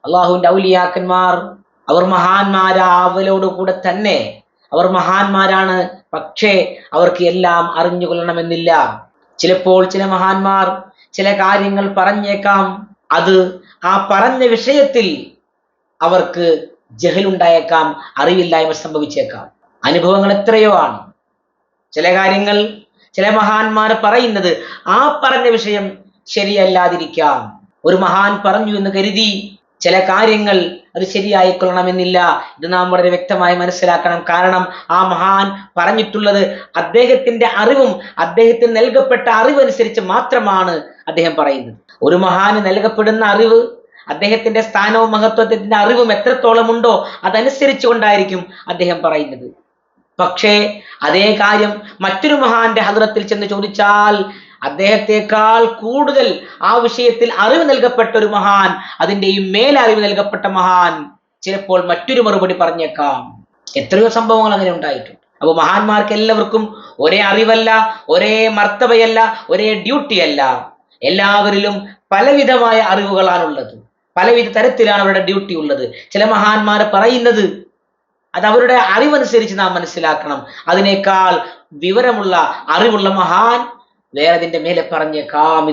അള്ളാഹുവിന്റെ ഔലിയാക്കന്മാർ അവർ മഹാന്മാരാവലോട് കൂടെ തന്നെ അവർ മഹാന്മാരാണ്. പക്ഷേ അവർക്ക് എല്ലാം അറിഞ്ഞുകൊള്ളണമെന്നില്ല. ചിലപ്പോൾ ചില മഹാന്മാർ ചില കാര്യങ്ങൾ പറഞ്ഞേക്കാം, അത് ആ പറഞ്ഞ വിഷയത്തിൽ അവർക്ക് ജഹലുണ്ടായേക്കാം, അറിവില്ലായ്മ സംഭവിച്ചേക്കാം. അനുഭവങ്ങൾ എത്രയോ ആണ്. ചില കാര്യങ്ങൾ ചില മഹാന്മാർ പറയുന്നത് ആ പറഞ്ഞ വിഷയം ശരിയല്ലാതിരിക്കാം. ഒരു മഹാൻ പറഞ്ഞു എന്ന് കരുതി ചില കാര്യങ്ങൾ അത് ശരിയായിക്കൊള്ളണമെന്നില്ല. ഇത് നാം വളരെ വ്യക്തമായി മനസ്സിലാക്കണം. കാരണം ആ മഹാൻ പറഞ്ഞിട്ടുള്ളത് അദ്ദേഹത്തിന്റെ അറിവും അദ്ദേഹത്തിന് നൽകപ്പെട്ട അറിവനുസരിച്ച് മാത്രമാണ് അദ്ദേഹം പറയുന്നത്. ഒരു മഹാന് നൽകപ്പെടുന്ന അറിവ്, അദ്ദേഹത്തിന്റെ സ്ഥാനവും മഹത്വത്തിന്റെ അറിവും എത്രത്തോളം ഉണ്ടോ അതനുസരിച്ച് കൊണ്ടായിരിക്കും അദ്ദേഹം പറയുന്നത്. പക്ഷേ അതേ കാര്യം മറ്റൊരു മഹാന്റെ ഹദ്റത്തിൽ ചെന്ന് ചോദിച്ചാൽ അദ്ദേഹത്തെക്കാൾ കൂടുതൽ ആ വിഷയത്തിൽ അറിവ് നൽകപ്പെട്ട ഒരു മഹാൻ, അതിന്റെയും മേലറിവ് നൽകപ്പെട്ട മഹാൻ ചിലപ്പോൾ മറ്റൊരു മറുപടി പറഞ്ഞേക്കാം. എത്രയോ സംഭവങ്ങൾ അങ്ങനെ ഉണ്ടായിട്ടുണ്ട്. അപ്പൊ മഹാന്മാർക്ക് എല്ലാവർക്കും ഒരേ അറിവല്ല, ഒരേ മർത്തബയല്ല, ഒരേ ഡ്യൂട്ടിയല്ല. എല്ലാവരിലും പലവിധമായ അറിവുകളാണുള്ളത്, പലവിധ തരത്തിലാണ് അവരുടെ ഡ്യൂട്ടി ഉള്ളത്. ചില മഹാന്മാർ പറയുന്നത് അത് അവരുടെ അറിവനുസരിച്ച് നാം മനസ്സിലാക്കണം. അതിനേക്കാൾ വിവരമുള്ള അറിവുള്ള മഹാൻ വേറെതിന്റെ മേലെ പറഞ്ഞേക്കാം.